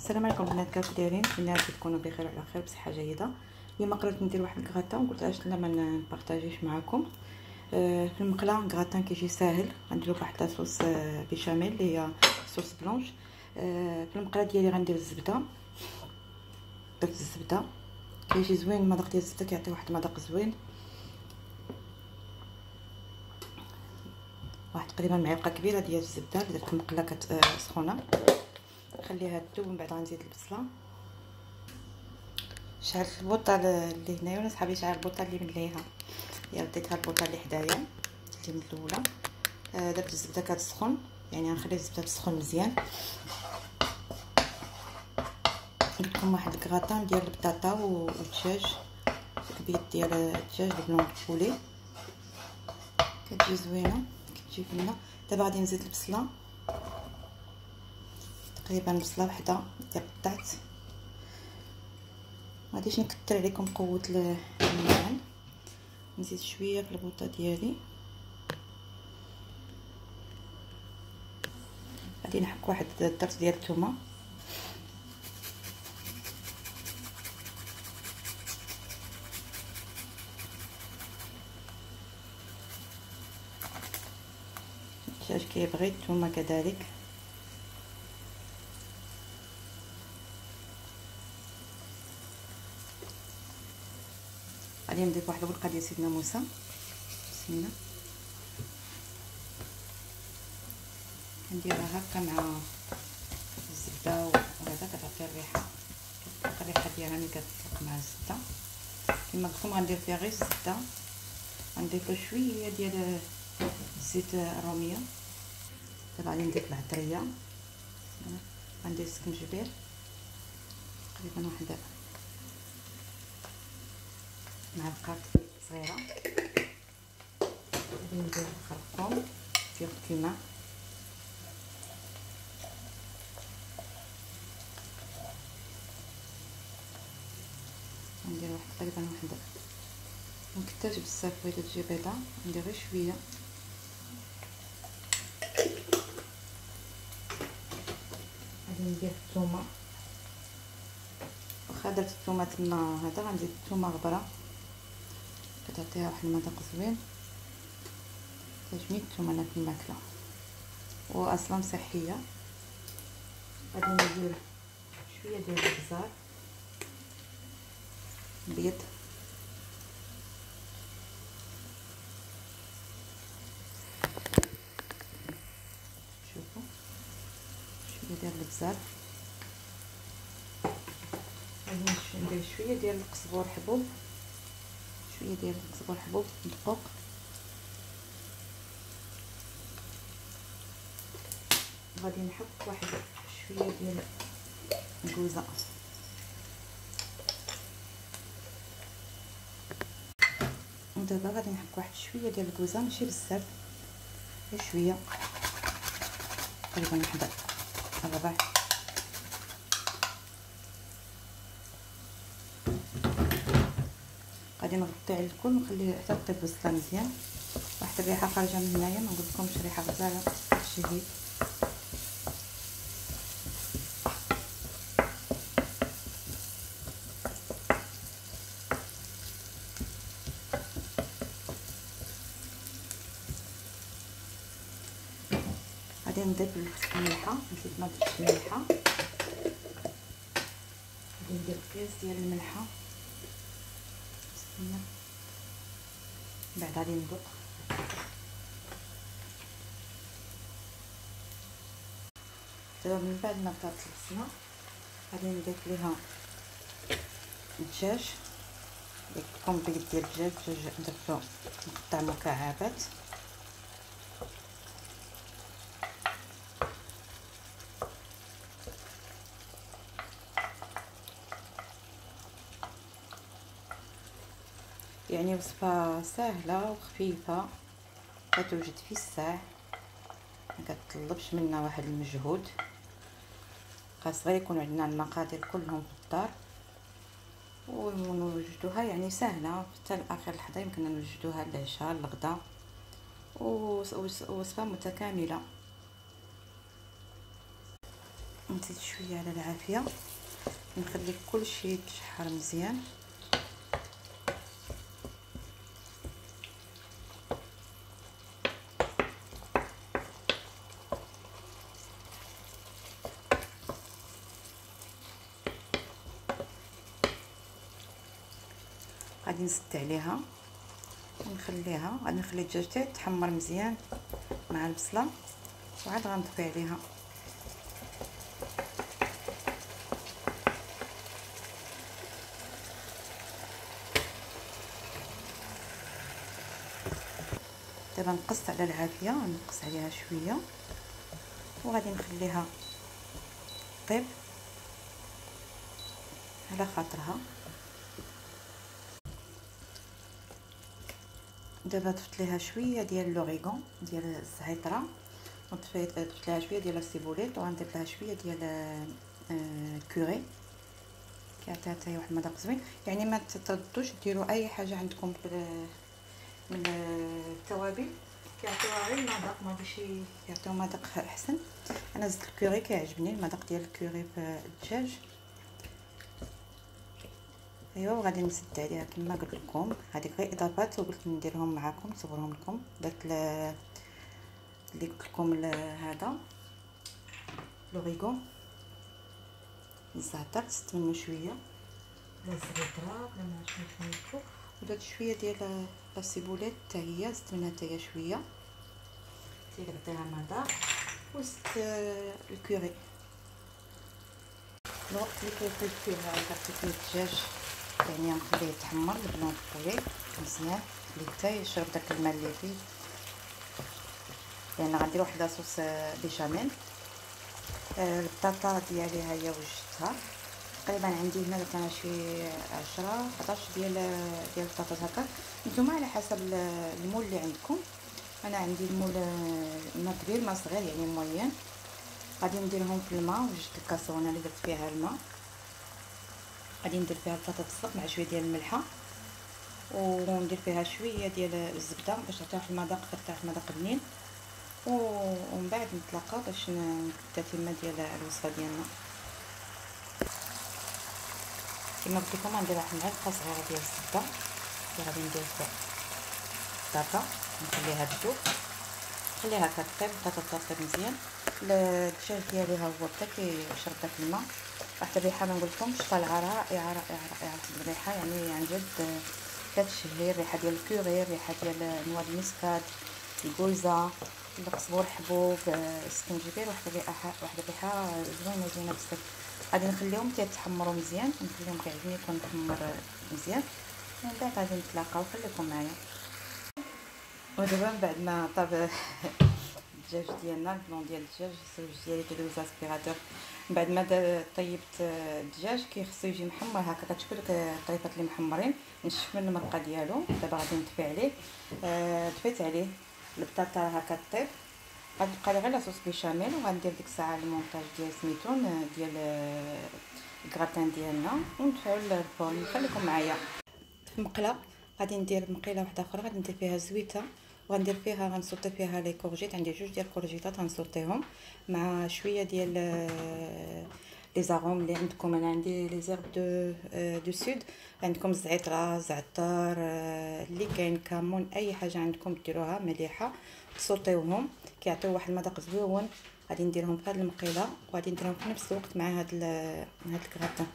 السلام عليكم البنات، كيف دايرين؟ نتمنى تكونوا بخير وعلى خير بصحه جيده. اليوم قررت ندير واحد الكغاتان وقلت علاش لا ما نبارطاجيش معكم. في المقله كغاتان كيجي ساهل. غنديرو بواحد لاصوص بيشاميل اللي هي صوص بلونش. في المقله ديالي غندير الزبده، درت الزبده كيجي زوين. المذاق ديال الزبده كيعطي واحد المذاق زوين. واحد تقريبا معلقه كبيره ديال الزبده اللي درت المقله سخونه. نخليها تذوب، من بعد غنزيد البصله. شعلت البوطه اللي هنايا وانا صحابي شعل البوطه اللي من ليها، يلا ديتها البوطه اللي حدايا اللي من الاولى. درت الزبده كتسخن، يعني غنخلي الزبده تسخن مزيان. درت لكم واحد الكغاتان ديال البطاطا والدجاج، البيض ديال الدجاج بالبلون بولي، كتجي زوينه كتجي بنه. دابا غادي نزيد البصله، تقريبا بصله وحده اللي قطعت. مغاديش نكثر عليكم قوه الملعن، نزيد شويه في البوطه ديالي. غادي نحك واحد الدرس ديال الثومه، الدجاج كيبغي الثومه كذلك. غادي نضيف واحد البرقه ديال سيدنا موسى، بسمينه كنديرها هكا مع الزبده وهذا، كتعطي الريحه، كتبقى الريحه ديالها ملي كتطلق مع الزبده. كما قلت لكم غندير فيها غير الزبده، غنضيف شويه ديال زيت الروميه. دابا غادي نضيف العطريه، غندير السكنجبير تقريبا واحد معلقه صغيره. غادي ندير الخرقوم ديال الكيما، ندير واحد تقريبا واحد منكترش بزاف، بغيتو تجي بيضه ندير غير شويه. غادي ندير الثومه، واخا درت الثومه تما هذا غنزيد الثومه غبره، كتعطيها واحد المذاق زوين. كتعجبني الثومه انا في الماكله واصلا صحيه. غادي ندير شويه ديال الابزار بيض، شوفوا شويه ديال الابزار. غادي ندير شويه ديال القزبور حبوب، شويه ديال القزبور حبوب دقوق. غادي نحط واحد شويه ديال الكوزه، ودابا غادي نحك واحد شويه ديال الكوزه، ماشي بزاف غير شويه، تقريبا واحد الربع. غادي نغطي على الكل ونخليه حتى طيب البصله مزيان. واحد الريحه خارجه من هنايا، ما نقولكمش ريحه غزاله شهي. غادي نضيف الملحه، نسيت ما درتش الملحه. غادي ندير قياس ديال الملحه، بسم الله. بعد غادي ندوق. دابا من بعد ما طابت البصله غادي نضيف ليها الدجاج. قلت لكم بيض ديال الدجاج درتو مقطع مكعبات. يعني وصفه سهله وخفيفه كتوجد في الساع، ما كتطلبش منا واحد المجهود. خاص غير يكون عندنا المقادير كلهم في الدار ونوجدوها، يعني سهله حتى لاخر لحظه يمكننا نوجدوها للعشاء للغدا، ووصفه متكامله. نزيد شويه على العافيه، نخلي كلشي يتشحر مزيان. غادي نزيد عليها ونخليها، غادي نخلي الدجاج تاعي تحمر مزيان مع البصله، وعاد غنطفي عليها. دابا نقص على العافيه، نقص عليها شويه وغادي نخليها طيب على خاطرها. دابا ضفت ليها شويه ديال لوريغون ديال الزعتره، وضفت لها شويه ديال السيبوليت، وغندير لها شويه ديال كوري كيعطيها حتى واحد المذاق زوين. يعني ما تردوش ديروا اي حاجه عندكم من التوابل كيعطيوها غير المذاق، ما باش يعطيو مذاق احسن. انا زدت الكوري، كيعجبني المذاق ديال الكوري في الدجاج. ايوا وغادي نسد عليها كما قلت لكم، هذيك غير اضافات وقلت نديرهم معكم نصورهم لكم. درت اللي قلت لكم هذا لوريغون، الزعتر زدت منه شويه، لا الزعتر لا ما عرفتش، ودرت شويه ديال السيبوليت حتى هي زدت منها حتى هي شويه تيعطيها مذاق، وزدت الكوري. الوقت اللي كيطيب فيه كتطيب الدجاج يعني نخليه يتحمر البلون البوري مزيان، خليه حتى يشرب داك الماء اللي فيه، لان غندير واحد لاصوص بيشاميل. البطاطا ديالي ها هي وجدتها تقريبا عندي هنا كان شي 10 11 ديال البطاطا هكا، نتوما على حسب المول اللي عندكم. انا عندي المول ما كبير ما صغير يعني موين. غادي نديرهم في الماء، وجدت الكاسرونه اللي درت فيها الماء، غادي ندير فيها البطاطا الصق مع شويه ديال الملحه، وندير فيها شويه ديال الزبده باش تعطي واحد المذاق، تعطي المذاق بنين. ومن بعد نتلاقاو باش نبدا تما ديال الوصفه ديالنا. كما قلت لكم غندير واحد المعلقه صغيره ديال الزبده اللي غادي ندير فيها البطاطا، نخليها تذوب، نخليها كطيب البطاطا تطيب مزيان. الدجاج ديالي ها هو بدا كيشرب داك الماء، واحد الريحه ما نقولكمش طالعه رائعه رائعه رائعه. الريحه يعني عن جد كتشهي، الريحه ديال الكوري، الريحه ديال نوار المسكات، الكويزه، القزبور الحبوب، السكنجبير، واحد الريحه زوينه زوينه بزاف. غادي نخليهم يتحمروا مزيان، نخليهم كيعجبني يكون محمر مزيان، ومن بعد غادي نتلاقاو. خليكم معايا. ودابا من بعد ما طاب الدجاج ديالنا، البلون ديال الدجاج، الزوج ديالي كيدوز اسبيراتور. من بعد ما طيبت الدجاج كيخصو يجي محمر هكا، كتشوفوا دوك الطريفات اللي محمرين، نشف من المرقه ديالو. دابا غادي نطفي عليه. طفيت عليه، البطاطا هكا طيب، غادي تبقى لي غير لاصوص بيشاميل، وغندير ديك الساعه المونتاج ديال سميتون ديال الكراتان ديالنا، وندفعوا الفرن. خليكم معايا. في مقله غادي ندير مقيله واحده اخرى، غادي ندير فيها زويته، وغندير فيها غنسوطي فيها لي كورجيت. عندي جوج ديال الكورجيطات غنسوطيهم مع شويه ديال لي زاغوم اللي عندكم. انا عندي لي زيرب دو سود، عندكم الزعتر، زعتر، اللي كاين كمون، اي حاجه عندكم ديروها مليحه، تسوطيوهم كيعطيو واحد المذاق زوين. غادي نديرهم في هذه المقيله، وغادي نديرهم في نفس الوقت مع هاد الكراتان،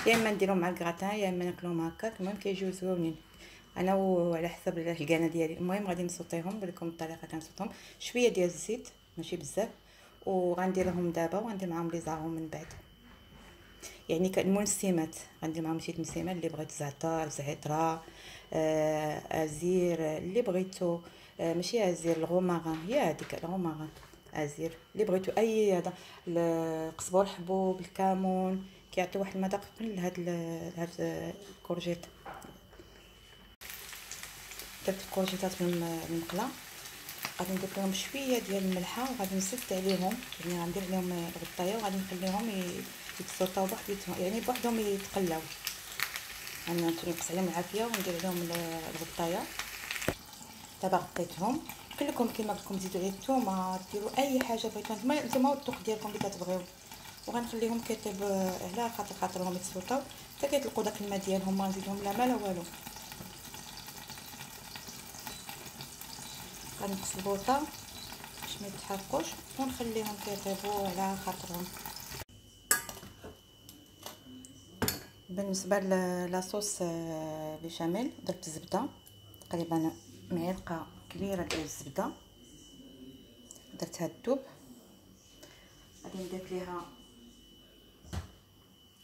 يا اما نديرهم مع الكراتان يا اما ناكلوهم هكاك. المهم كيجيو زوينين، انا وعلى حسب الكانه ديالي. المهم غادي نسوطيهم، نقول لكم الطريقه كنسوطهم. شويه ديال الزيت ماشي بزاف، وغنديرهم دابا، وغندير معاهم لي زاغون من بعد. يعني المنسمات غندير معاهم شي تمسيمه اللي بغيت، زعتر، زعتره، ازير اللي بغيتو، ماشي ازير، الغوماغان هي هذيك الغوماغان، ازير اللي بغيتو، اي هذا القزبر الحبوب، الكمون، كيعطي واحد المذاق في هاد الكورجيت. درت الكورجيطات من المقله، غادي ندير لهم شويه ديال الملحه، وغادي نسد عليهم، يعني غندير لهم الغطايه، وغادي نخليهم يتسوطاو بوحدهم، يعني بوحدهم يتقلاو. غنقص عليهم العافيه وندير لهم الغطايه. دابا غطيتهم. قلت لكم كيما قلت لكم زيدوا عليه الثومه، ديروا اي حاجه بغيتو نتوما، الذوق ديالكم اللي كتبغيو. وغنخليهم كيطيب على خاطرهم يتسلطاو حتى كيطلقوا داك الماء ديالهم، ما نزيدهم لا ما لا والو. غنقص البوطه باش ما يتحرقوش ونخليهم كيطيبوا على خاطرهم. بالنسبه لاصوص بيشاميل درت الزبده تقريبا معلقه كبيره ديال الزبده، درتها الذوب، غادي نضيف ليها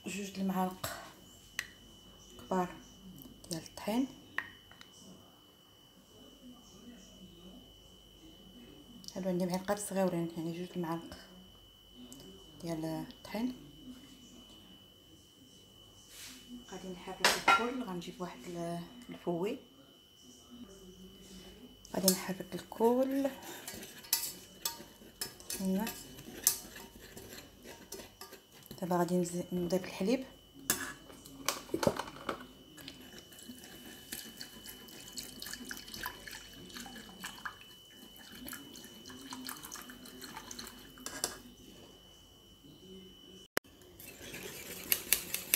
2 المعالق كبار ديال الطحين، هادو عندي معلقات صغيورين يعني 2 المعالق ديال الطحين. غادي نحرك الكل، غنجيب واحد الفوي غادي نحرك الكل هنا. دابا غادي نضيف الحليب،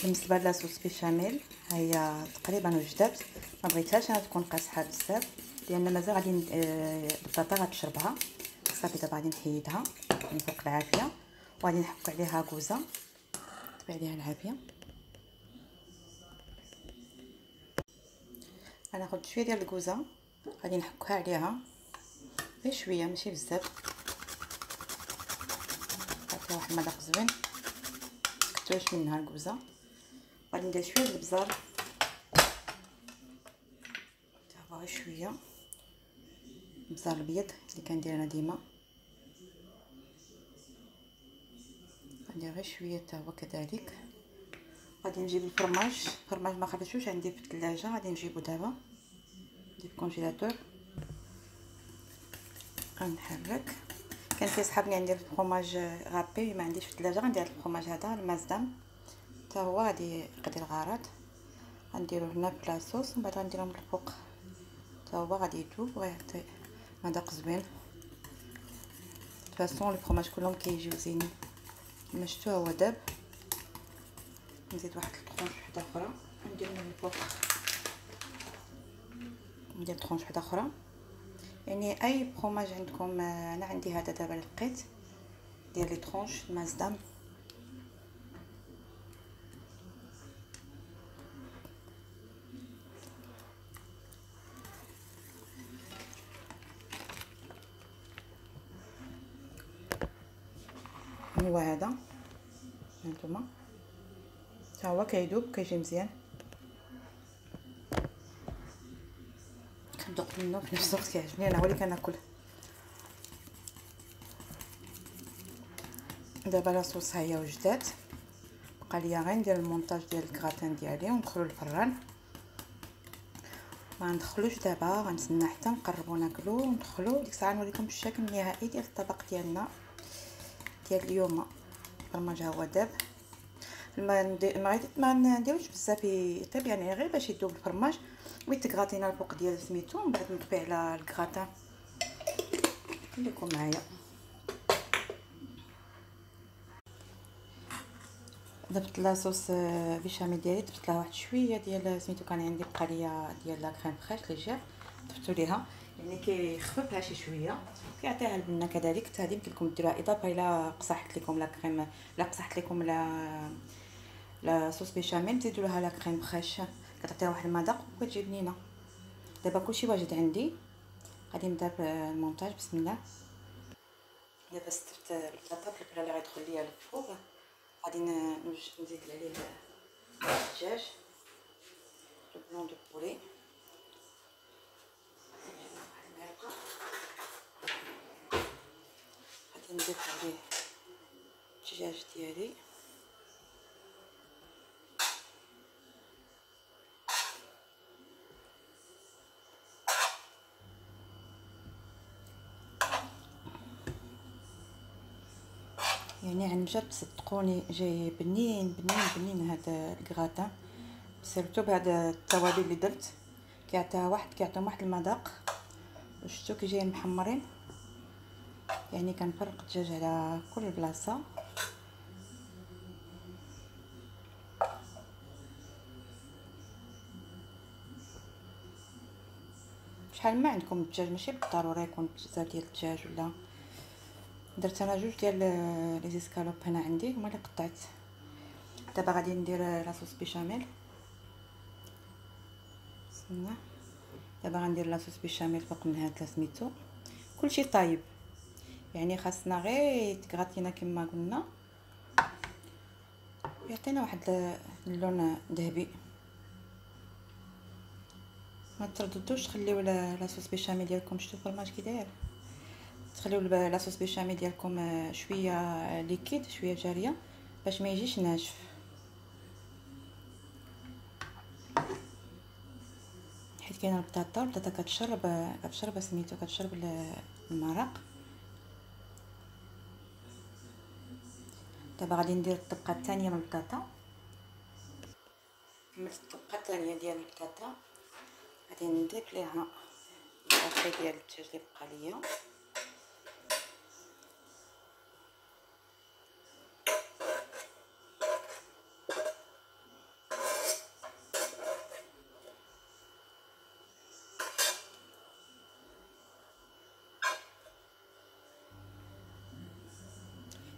بالنسبه لاصوص بيشاميل هي تقريبا وجدات، ما بغيتهاش انا تكون قاصحه بزاف لان مازال غادي البطاطا غتشربها. صافي دابا غادي نحيدها من فوق العافيه وغادي نحك عليها كوزه، نطبي عليها العافيه. غناخد شويه ديال الكوزه غادي نحكها عليها غير شويه ماشي بزاف، عطيها واحد المذاق زوين مكتوش منها الكوزه. غادي ندير شويه ديال البزار حتى هو غير شويه، البزار الابيض اللي كندير انا ديما غندير غير شويه حتى هو كذلك. غادي نجيب الفرماج ما خرجتوش عندي في الثلاجه، غادي نجيبو دابا ندير الكونجيلاتور. غنحرك، كان كيسحبني عندي الفرماج غابي ما عنديش في الثلاجه، غندير الفرماج هذا المازدام حتى هو غادي يقضي الغرض. غنديرو هنا في لاصوص ومن بعد غنديرهم الفوق حتى هو غادي يذوب ويعطي مذاق زوين. فاصون الفرماج كلهم كيجيو زينين كما شفتوا هو داب. نزيد واحد الطرونش وحده اخرى ندير من الفوق، ندير طرونش وحده اخرى يعني اي فرماج عندكم. انا عندي هذا دابا لقيت ديال لي طرونش المازدام. هو هذا هانتوما حتى هو كيذوب كيجي مزيان، كندوق منه في نفس الوقت كيعجبني انا هو اللي كناكل. دابا لاصوص هي وجدات، بقى ليا غير ندير المونتاج ديال الكراتان ديالي وندخلو للفران. ما ندخلوش دابا، غنتسنى حتى نقربوا ناكلو وندخلو ديك الساعه نوريكم الشكل النهائي ديال الطبق ديالنا ديال اليوم. الفرماج ها هو داب، ما نديروش بزاف يطيب يعني غير باش يذوب الفرماج ويتكغاتينا الفوق ديال سميتو، ومن بعد نطبي على الكراتان. خليكم معايا. ضفت لاصوص بيشاميل ديالي، ضفت لها واحد شويه ديال سميتو كان عندي بقى ليا ديال لا كريم فريش ليجير، ضفتو ليها يعني كيخففها شي شويه كيعطيها البنه. كذلك حتى هذه يمكن لكم ديروها اضافه الى قصحت لكم لا كريم، لا قصحت لكم لا صوص بيشاميل تزيدوا لها لا كريم فريش كتعطيها واحد المذاق وكتجي بنينه. دابا كلشي واجد عندي، غادي نبدا بالمونتاج. بسم الله. دابا استفت البطاطا بالبلا اللي غيدخل ليا للفوق، غادي نزيد عليه الدجاج لو بلون دو بولي، غادي نضيف عليه الدجاج ديالي، يعني عن جد صدقوني جاي بنين بنين بنين هذا الكراتان، سيرتو بهذا التوابل اللي درت كيعطيهم واحد المذاق. شفتوا كي جايين محمرين، يعني كنفرق الدجاج على كل بلاصه. شحال ما عندكم الدجاج، ماشي بالضروري يكون بزاف ديال الدجاج. ولا درت انا جوج ديال لي زيسكالوب هنا عندي هما اللي قطعت. دابا غادي ندير لاصوص بيشاميل. بسم الله. دابا غندير لاصوص بيشاميل فوق من هذا سميتو. كلشي طايب، يعني خاصنا غير تكغاتينا كما قلنا، يعطينا واحد اللون ذهبي. ما ترددوش تخليو لاصوص بيشاميل ديالكم، شفتوا الفرماج كي داير، تخليو لاصوص بيشاميل ديالكم شويه ليكيد شويه جاريه باش ما يجيش ناشف. حيت كاينه البطاطا كتشرب سميتو كتشرب المرق. دابا غادي ندير الطبقه الثانيه من البطاطا. كملت الطبقه الثانيه ديال البطاطا، غادي نضيف ليها الباقي ديال الدجاج اللي بقى ليا.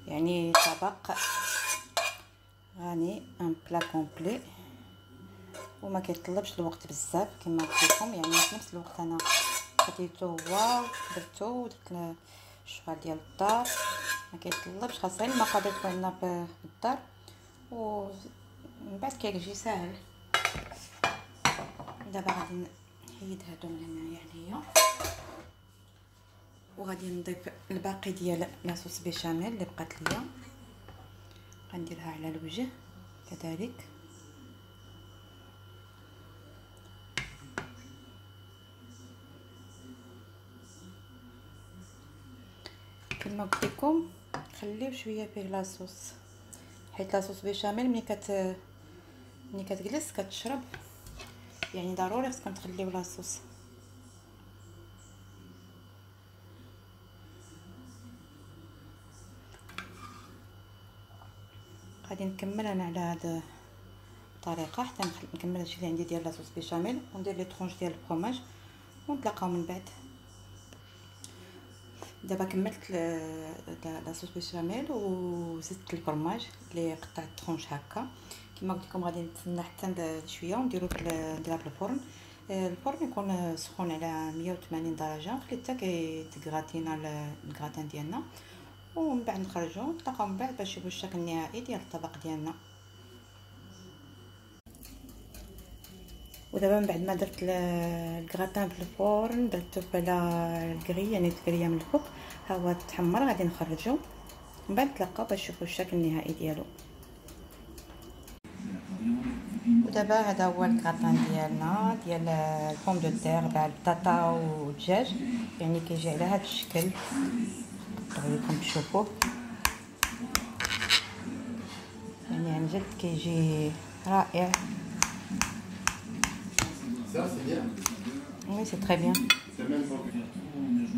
يعني طبق غني ان بلا كومبلي، وما كيطلبش الوقت بزاف كما قلت لكم. يعني في نفس الوقت انا خديتو هو درتو ودرت الشوال ديال الدار، ما كيطلبش، خاص غير المقادير تكون عندنا في الدار ومن بعد كيجي ساهل. دابا غادي نحيد هادو من هنايا عليا، وغادي نضيف الباقي ديال لاصوص بيشاميل اللي بقات ليا، غنديرها على الوجه كذلك. كما قلت لكم خليو شويه فيه لاصوص، حيت لاصوص بيشاميل ملي كتجلس كتشرب، يعني ضروري خصكم تخليو لاصوص. غادي نكمل انا على هذه الطريقه حتى نكمل هادشي اللي عندي ديال لاصوص بيشاميل، وندير لي طرونج ديال الفرماج ونتلاقاو من بعد. دابا كملت لاصوص بيشاميل وزدت الفرماج اللي قطعت طرونج هكا. كما قلت لكم غادي نتسنى حتى شويه ونديرو نديرها في الفرن. الفرن يكون سخون على 180 درجه، نخلي حتى كيتغراتينا الكراتان ديالنا، ومن بعد نخرجو نتلاقاو من بعد باش نشوفوا الشكل النهائي ديال الطبق ديالنا. ودابا من بعد ما درت الكراتان في الفرن درتو على الكري، يعني الكريه من الفوق، ها هو تحمر. غادي نخرجو من بعد نتلاقاو باش نشوفوا الشكل النهائي ديالو. ودابا هذا هو الكراتان ديالنا ديال البوم دو تير تاع البطاطا والدجاج، يعني كيجي على هذا الشكل. نقطعو لكم تشوفوه، يعني عن جد كيجي رائع. وي سي تري بيان.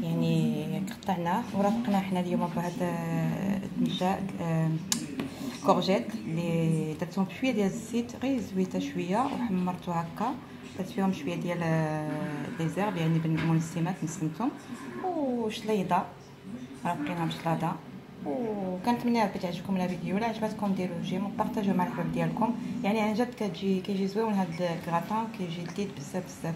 يعني قطعناه ورافقناه حنا اليوم بهذا الدجاج كورجيت اللي درتهم بشويه ديال الزيت، غير زويته شويه وحمرته هكا، درت فيهم شويه ديال لي زيرب يعني بالمنسمات نسمتهم، وشليضه رافقينها بشلاضه. وكنتمنى ربي تعجبكم الفيديو. الا عجبتكم ديروا جيم وبارطاجيو مع الحباب ديالكم، يعني عن جد كيجي زوين هذا الكراتان، كيجي لذيذ بزاف بزاف.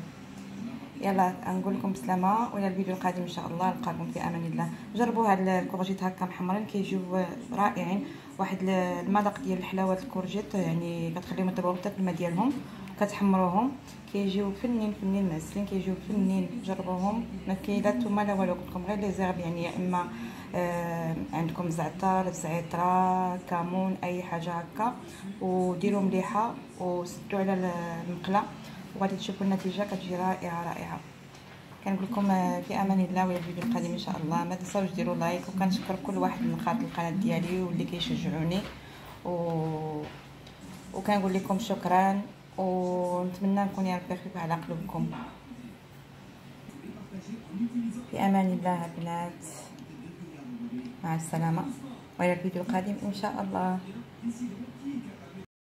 يلا نقول لكم بسلامه، والى الفيديو القادم ان شاء الله نلقاكم في امان الله. جربوا هاد الكورجيت هكا محمرين كيجيو رائعين، واحد المذاق ديال حلاوه الكورجيت، يعني كتخليهم يطيبوا حتى في الماء ديالهم، كتحمروهم كيجيو فنين معسلين، كيجيو فنين. جربوهم، ما كاين لا نتوما لا والو، قلت لكم غير لي زيرب، يعني يا اما عندكم زعتر، زعتره، كمون، اي حاجه هكا، وديروا مليحه وسدوا على المقله، وغادي تشوفوا النتيجه كتجي رائعه. كنقول لكم في امان الله، والى الفيديو القادم ان شاء الله. ما تنساوش ديروا لايك، وكنشكر كل واحد من خاطر القناه ديالي واللي كيشجعوني، وكنقول لكم شكرا، ونتمنى نكون يا ربي خفيف على قلوبكم. في امان الله البنات، مع السلامه، والى الفيديو القادم ان شاء الله.